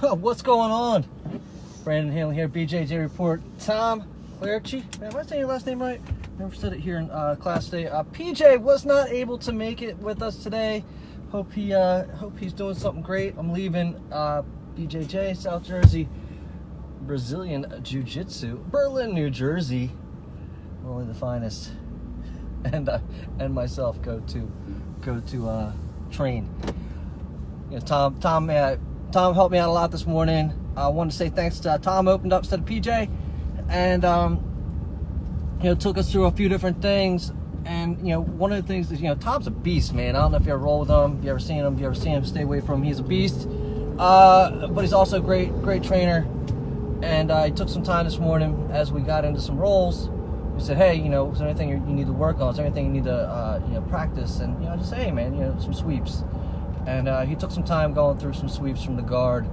What's going on? Brandon Haley here, BJJ Report. Tom Clerici. Man, am I saying your last name right? Never said it here in class today. PJ was not able to make it with us today. Hope he's doing something great. I'm leaving BJJ, South Jersey, Brazilian Jiu-Jitsu, Berlin, New Jersey. Only the finest, and myself go to train. You know, Tom helped me out a lot this morning. I wanted to say thanks to Tom. Opened up instead of PJ, and took us through a few different things. And one of the things is Tom's a beast, man. I don't know if you ever roll with him, if you ever seen him, stay away from him. He's a beast, but he's also a great trainer. And he took some time this morning as we got into some rolls. We said, hey, is there anything you need to work on? Is there anything you need to practice? And I just say, hey, man, some sweeps. And he took some time going through some sweeps from the guard,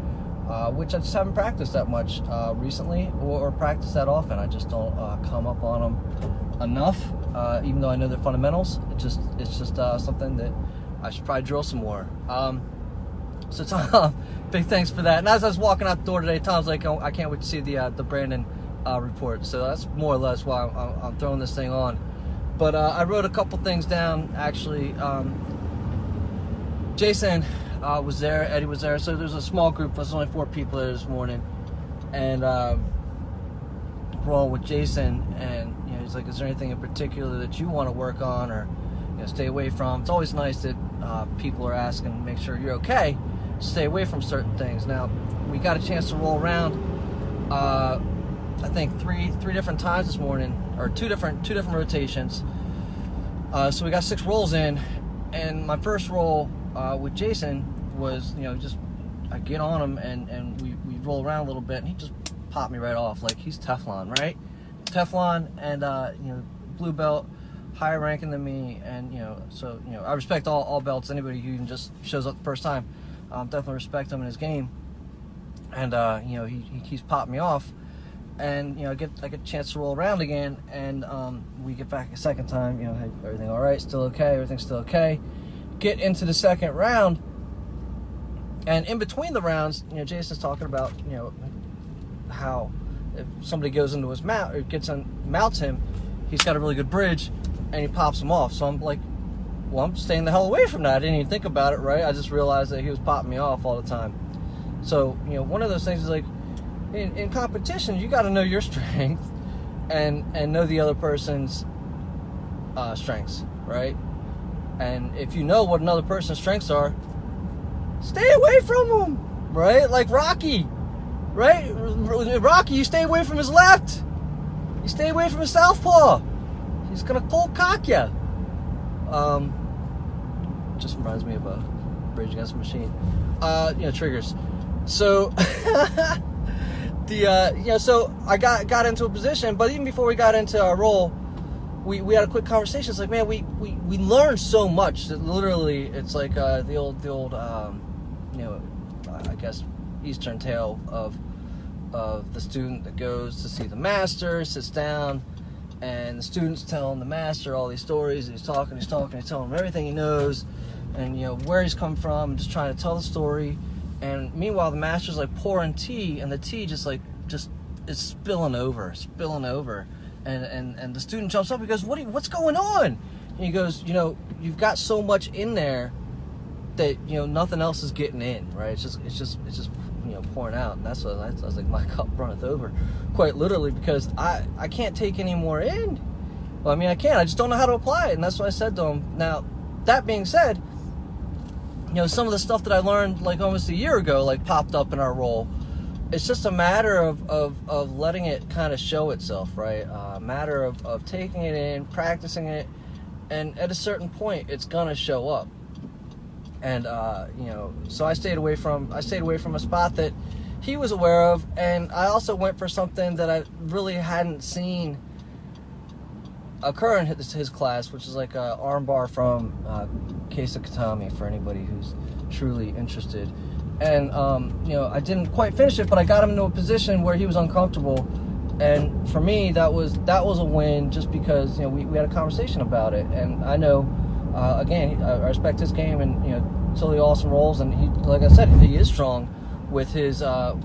which I just haven't practiced that much recently, or practiced that often. I just don't come up on them enough, even though I know they're fundamentals. It's just something that I should probably drill some more. So Tom, big thanks for that. And as I was walking out the door today, Tom's like, oh, I can't wait to see the Brandon report. So that's more or less why I'm throwing this thing on. But I wrote a couple things down, actually. Jason was there, Eddie was there, so there's a small group. There's only 4 people there this morning, and we're all with Jason, and he's like, is there anything in particular that you want to work on or stay away from? It's always nice that people are asking, make sure you're okay, stay away from certain things. Now, we got a chance to roll around I think three different times this morning, or two different rotations. So we got 6 rolls in, and my first roll with Jason was, just I get on him and we roll around a little bit, and he just popped me right off. Like, he's Teflon, right? Teflon, and blue belt, higher ranking than me, and so I respect all belts. Anybody who even just shows up the first time, definitely respect him in his game. And he keeps popping me off, and I get a chance to roll around again, and we get back a second time. Hey, everything all right? Still okay? Everything's still okay? Get into the second round, and in between the rounds, Jason's talking about how if somebody goes into his mount or mounts him, he's got a really good bridge, and he pops him off. So I'm like, well, I'm staying the hell away from that. I didn't even think about it, right? I just realized that he was popping me off all the time. So one of those things is like, in competition, you got to know your strength and know the other person's strengths, right? And if you know what another person's strengths are, stay away from them, right? Like Rocky, right? Rocky, you stay away from his left. You stay away from his southpaw. He's gonna cold cock you. Just reminds me of a Rage Against the Machine. Triggers. So so I got into a position, but even before we got into our roll, we had a quick conversation. It's like, man, we learned so much that literally it's like the old I guess Eastern tale of the student that goes to see the master, sits down, and the student's telling the master all these stories. And he's telling him everything he knows, and where he's come from, and just trying to tell the story. And meanwhile, the master's like pouring tea, and the tea just is spilling over. And the student jumps up and goes, what's going on? And he goes, you've got so much in there that nothing else is getting in, right? It's just pouring out. And that's what I was like, my cup runneth over, quite literally, because I can't take any more in. Well, I mean, I can, I just don't know how to apply it. And that's what I said to him. Now, that being said, some of the stuff that I learned like almost a year ago, like, popped up in our role. It's just a matter of letting it kind of show itself, right? A matter of taking it in, practicing it, and at a certain point, it's gonna show up. And so I stayed away from a spot that he was aware of, and I also went for something that I really hadn't seen occur in his class, which is like a armbar from Kesa Katami, for anybody who's truly interested. And I didn't quite finish it, but I got him into a position where he was uncomfortable, and for me that was a win, just because we had a conversation about it. And I know again, I respect his game, and totally awesome rolls, and he, like I said, he is strong, with his arch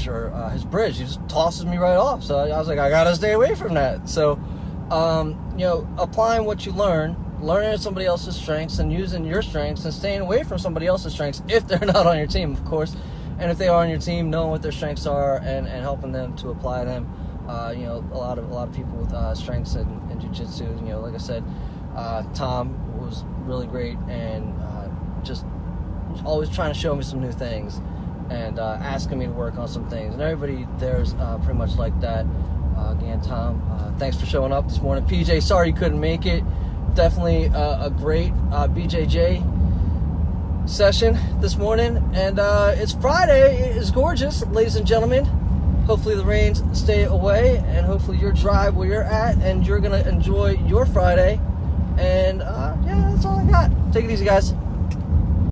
or his bridge. He just tosses me right off. So I was like, I gotta stay away from that. So, you know, applying what you learn, learning somebody else's strengths and using your strengths, and staying away from somebody else's strengths if they're not on your team, of course. And if they are on your team, knowing what their strengths are and helping them to apply them. You know, a lot of people with strengths in jiu-jitsu. You know, like I said, Tom was really great and just always trying to show me some new things and asking me to work on some things. And everybody there's pretty much like that. Again, Tom, thanks for showing up this morning. PJ, sorry you couldn't make it. Definitely a great BJJ session this morning. And it's Friday. It is gorgeous, ladies and gentlemen. Hopefully the rains stay away, and hopefully your drive where you're at, and you're going to enjoy your Friday. And yeah, that's all I got. Take it easy, guys.